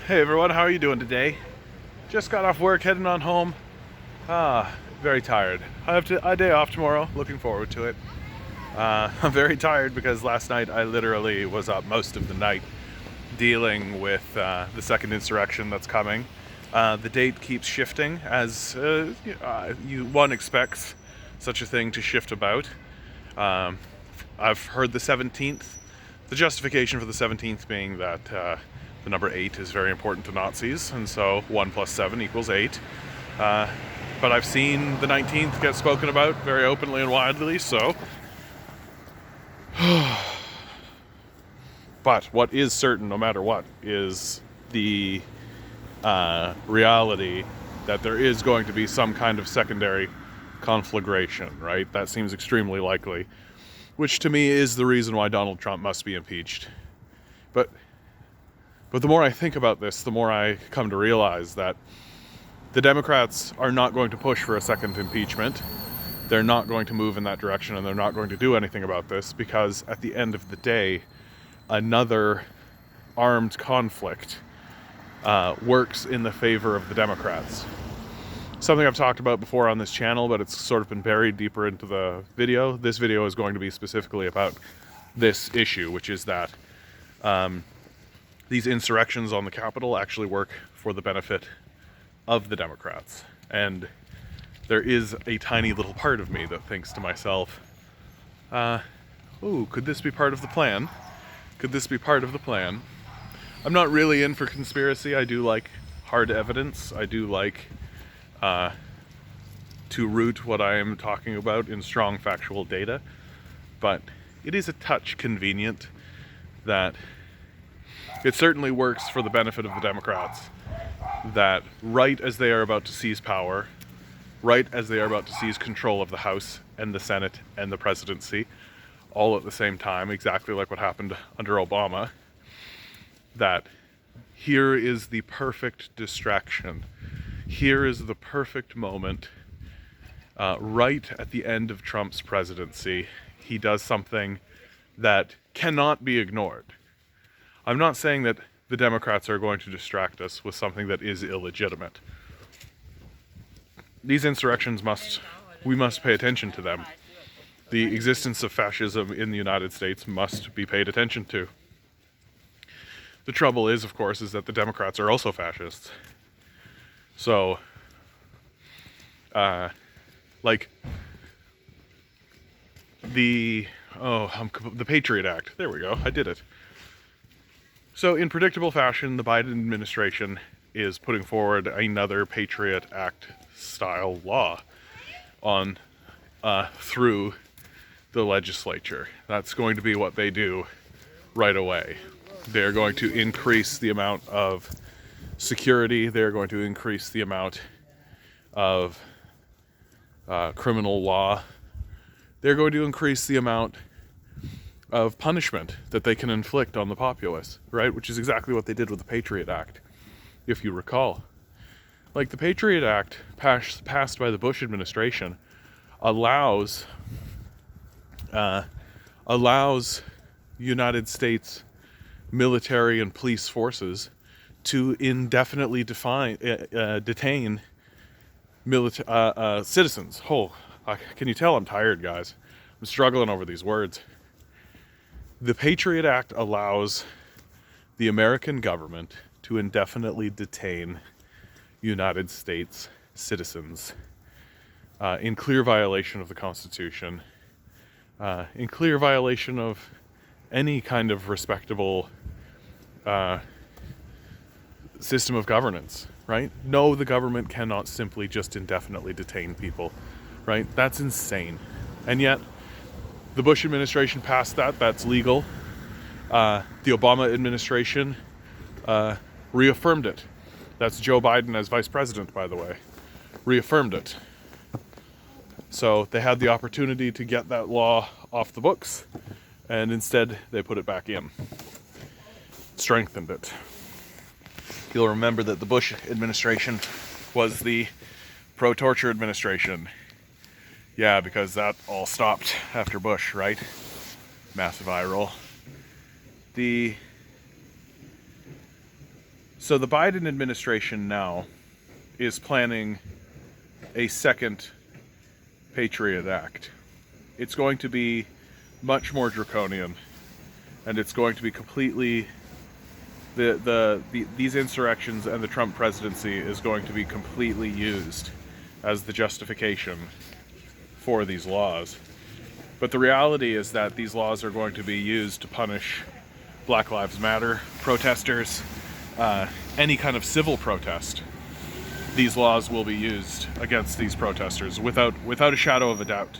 Hey everyone, how are you doing today? Just got off work, heading on home. Very tired. I have a day off tomorrow, looking forward to it. I'm very tired because last night I literally was up most of the night dealing with the second insurrection that's coming. The date keeps shifting as one expects such a thing to shift about. I've heard the 17th. The justification for the 17th being that the number 8 is very important to Nazis, and so 1 plus 7 equals 8. But I've seen the 19th get spoken about very openly and widely, so... But what is certain, no matter what, is the reality that there is going to be some kind of secondary conflagration, right? That seems extremely likely, which to me is the reason why Donald Trump must be impeached. But the more I think about this, the more I come to realize that the Democrats are not going to push for a second impeachment. They're not going to move in that direction, and they're not going to do anything about this because at the end of the day, another armed conflict works in the favor of the Democrats. Something I've talked about before on this channel, but it's sort of been buried deeper into the video. This video is going to be specifically about this issue, which is that these insurrections on the Capitol actually work for the benefit of the Democrats. And there is a tiny little part of me that thinks to myself, ooh, could this be part of the plan? Could this be part of the plan? I'm not really in for conspiracy. I do like hard evidence. I do like to root what I am talking about in strong factual data. But it is a touch convenient that it certainly works for the benefit of the Democrats that right as they are about to seize power, right as they are about to seize control of the House and the Senate and the presidency, all at the same time, exactly like what happened under Obama, that here is the perfect distraction. Here is the perfect moment. Right at the end of Trump's presidency, he does something that cannot be ignored. I'm not saying that the Democrats are going to distract us with something that is illegitimate. These insurrections we must pay attention to them. The existence of fascism in the United States must be paid attention to. The trouble is, of course, is that the Democrats are also fascists. So, like, the Patriot Act. There we go, I did it. So in predictable fashion, the Biden administration is putting forward another Patriot Act style law on through the legislature. That's going to be what they do right away. They're going to increase the amount of security. They're going to increase the amount of criminal law. They're going to increase the amount of punishment that they can inflict on the populace, right? Which is exactly what they did with the Patriot Act, if you recall. Like, the Patriot Act passed by the Bush administration allows United States military and police forces to indefinitely detain citizens. Can you tell I'm tired, guys? I'm struggling over these words. The Patriot Act allows the American government to indefinitely detain United States citizens in clear violation of the Constitution, in clear violation of any kind of respectable system of governance, right? No, the government cannot simply just indefinitely detain people, right? That's insane. And yet, the Bush administration passed that. That's legal. The Obama administration reaffirmed it. That's Joe Biden as vice president, by the way. Reaffirmed it. So they had the opportunity to get that law off the books, and instead they put it back in. Strengthened it. You'll remember that the Bush administration was the pro-torture administration. Yeah, because that all stopped after Bush, right? Massive eye roll. So the Biden administration now is planning a second Patriot Act. It's going to be much more draconian, and it's going to be completely these insurrections and the Trump presidency is going to be completely used as the justification for these laws. But the reality is that these laws are going to be used to punish Black Lives Matter protesters, any kind of civil protest. These laws will be used against these protesters without a shadow of a doubt.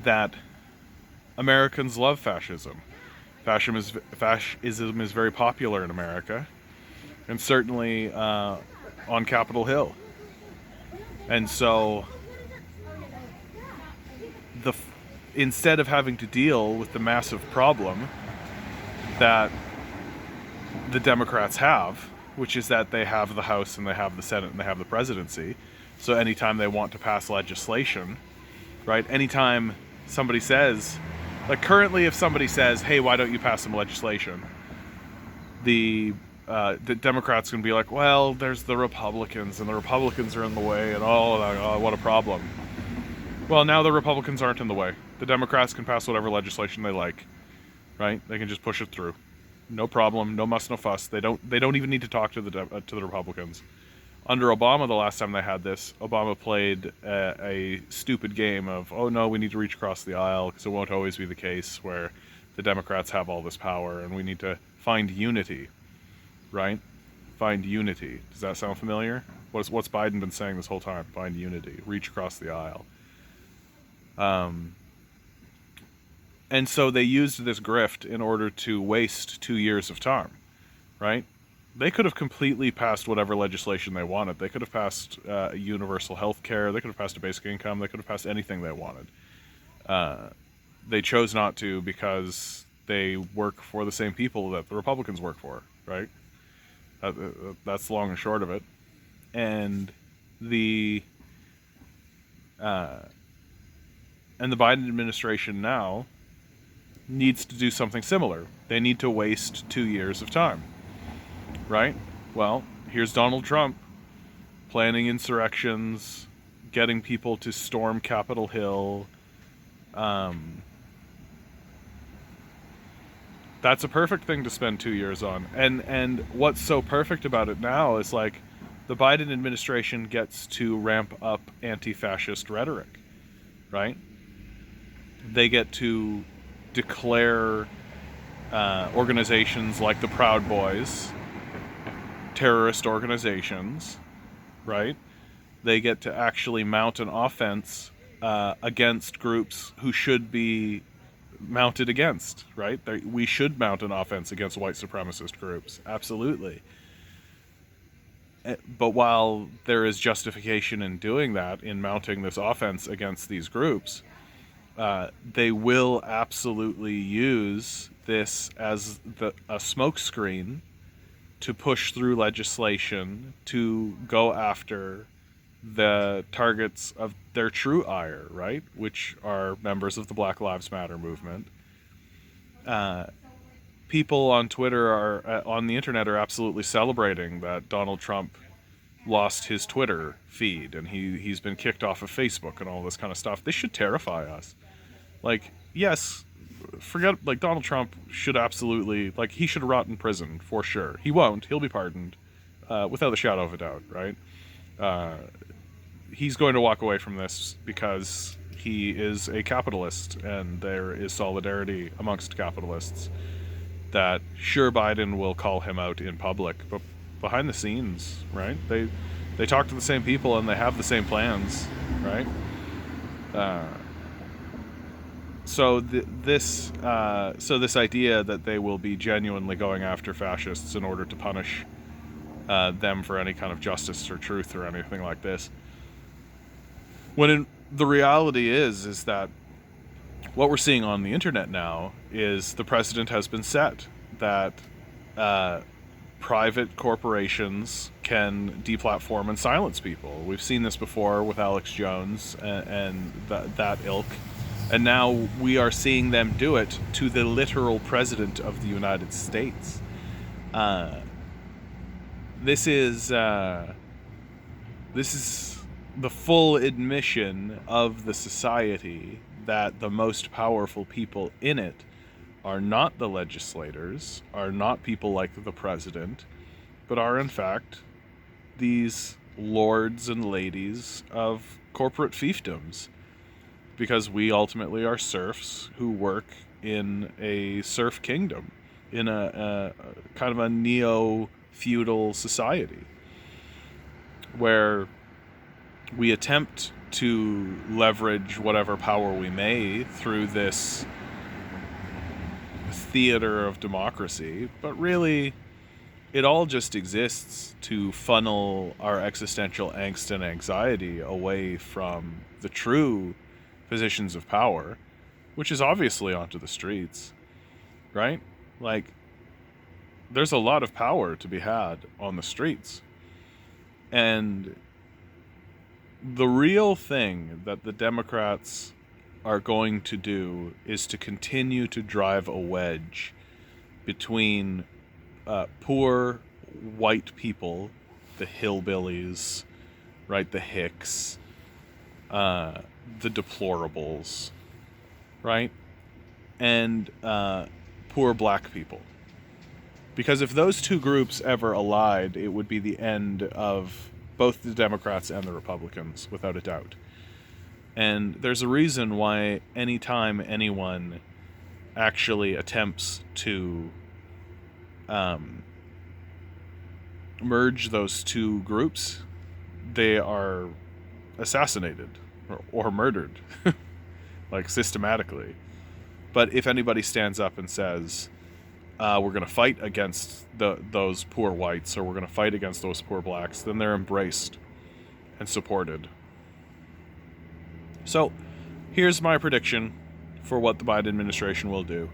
That Americans love fascism. Fascism is very popular in America, and certainly on Capitol Hill. And so, instead of having to deal with the massive problem that the Democrats have, which is that they have the House and they have the Senate and they have the presidency, so anytime they want to pass legislation, right? Anytime somebody says, like currently if somebody says, hey, why don't you pass some legislation? The Democrats can be like, well, there's the Republicans, and the Republicans are in the way, and oh, what a problem. Well, now the Republicans aren't in the way. The Democrats can pass whatever legislation they like, right? They can just push it through. No problem, no muss, no fuss. They don't even need to talk to the Republicans. Under Obama, the last time they had this, Obama played a stupid game of, oh no, we need to reach across the aisle because it won't always be the case where the Democrats have all this power, and we need to find unity, right? Find unity. Does that sound familiar? What's Biden been saying this whole time? Find unity. Reach across the aisle. And so they used this grift in order to waste 2 years of time, right? They could have completely passed whatever legislation they wanted. They could have passed universal health care. They could have passed a basic income. They could have passed anything they wanted. They chose not to because they work for the same people that the Republicans work for, right? That's the long and short of it. And the Biden administration now needs to do something similar. They need to waste 2 years of time, right? Well, here's Donald Trump planning insurrections, getting people to storm Capitol Hill. That's a perfect thing to spend 2 years on. And what's so perfect about it now is like the Biden administration gets to ramp up anti-fascist rhetoric, right? They get to declare organizations like the Proud Boys terrorist organizations, right? They get to actually mount an offense against groups who should be mounted against, right? We should mount an offense against white supremacist groups, absolutely. But while there is justification in doing that, in mounting this offense against these groups, they will absolutely use this as a smokescreen to push through legislation to go after the targets of their true ire, right? Which are members of the Black Lives Matter movement. People on Twitter on the internet are absolutely celebrating that Donald Trump lost his Twitter feed and he's been kicked off of Facebook and all this kind of stuff. This should terrify us. Like, yes, forget, like, Donald Trump should absolutely, like, he should rot in prison for sure. He won't. He'll be pardoned without a shadow of a doubt, right? He's going to walk away from this because he is a capitalist, and there is solidarity amongst capitalists that, sure, Biden will call him out in public, but behind the scenes, right? They talk to the same people and they have the same plans, right? So this idea that they will be genuinely going after fascists in order to punish them for any kind of justice or truth or anything like this, when the reality is that what we're seeing on the internet now is the precedent has been set that private corporations can deplatform and silence people. We've seen this before with Alex Jones and that ilk. And now we are seeing them do it to the literal president of the United States. This is the full admission of the society that the most powerful people in it are not the legislators, are not people like the president, but are in fact these lords and ladies of corporate fiefdoms, because we ultimately are serfs who work in a serf kingdom, in a kind of a neo-feudal society, where we attempt to leverage whatever power we may through this theater of democracy, but really it all just exists to funnel our existential angst and anxiety away from the true positions of power, which is obviously onto the streets, right? Like, there's a lot of power to be had on the streets. And the real thing that the Democrats are going to do is to continue to drive a wedge between poor white people, the hillbillies, right, the hicks, the deplorables, right, and poor black people. Because if those two groups ever allied, it would be the end of both the Democrats and the Republicans, without a doubt. And there's a reason why anytime anyone actually attempts to merge those two groups, they are assassinated or murdered, like systematically. But if anybody stands up and says, we're going to fight against those poor whites, or we're going to fight against those poor blacks, then they're embraced and supported. So here's my prediction for what the Biden administration will do.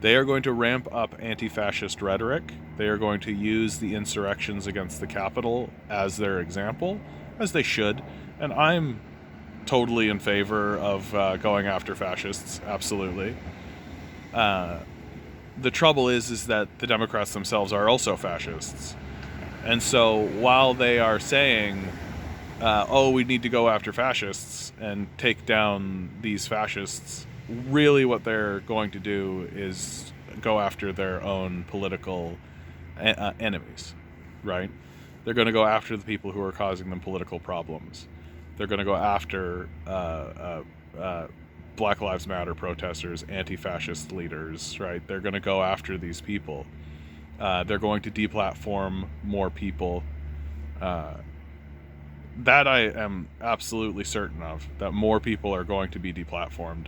They are going to ramp up anti-fascist rhetoric. They are going to use the insurrections against the Capitol as their example, as they should. And I'm totally in favor of going after fascists, absolutely. The trouble is that the Democrats themselves are also fascists. And so while they are saying, we need to go after fascists and take down these fascists, really what they're going to do is go after their own political enemies, right? They're going to go after the people who are causing them political problems. They're going to go after Black Lives Matter protesters, anti-fascist leaders, right? They're going to go after these people. They're going to deplatform more people. That I am absolutely certain of, that more people are going to be deplatformed,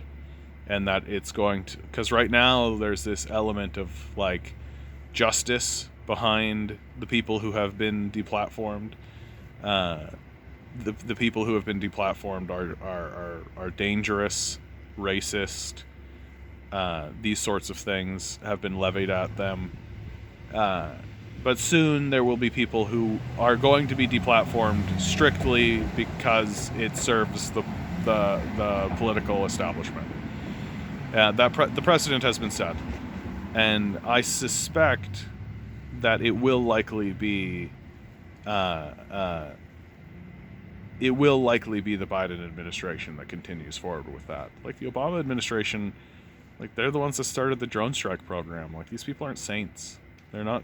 and that it's going to, because right now there's this element of like justice behind the people who have been deplatformed. The people who have been deplatformed are dangerous, racist. These sorts of things have been levied at them. But soon there will be people who are going to be deplatformed strictly because it serves the political establishment. The precedent has been set, and I suspect that it will likely be the Biden administration that continues forward with that. Like the Obama administration, like they're the ones that started the drone strike program. Like these people aren't saints. They're not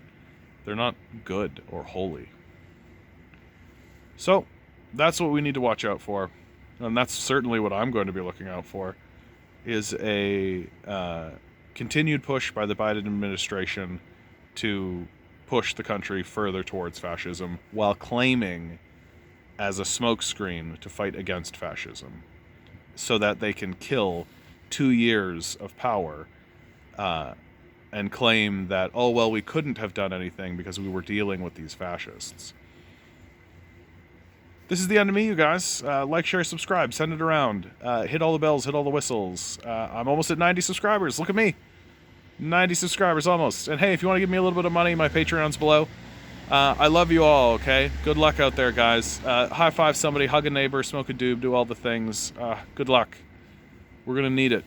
good or holy. So that's what we need to watch out for, and that's certainly what I'm going to be looking out for, is a continued push by the Biden administration to push the country further towards fascism, while claiming as a smokescreen to fight against fascism, so that they can kill 2 years of power and claim that, we couldn't have done anything because we were dealing with these fascists. This is the end of me, you guys. Like, share, subscribe, send it around. Hit all the bells, hit all the whistles. I'm almost at 90 subscribers. Look at me. 90 subscribers almost. And hey, if you want to give me a little bit of money, my Patreon's below. I love you all, okay? Good luck out there, guys. High five somebody, hug a neighbor, smoke a doob, do all the things. Good luck. We're going to need it.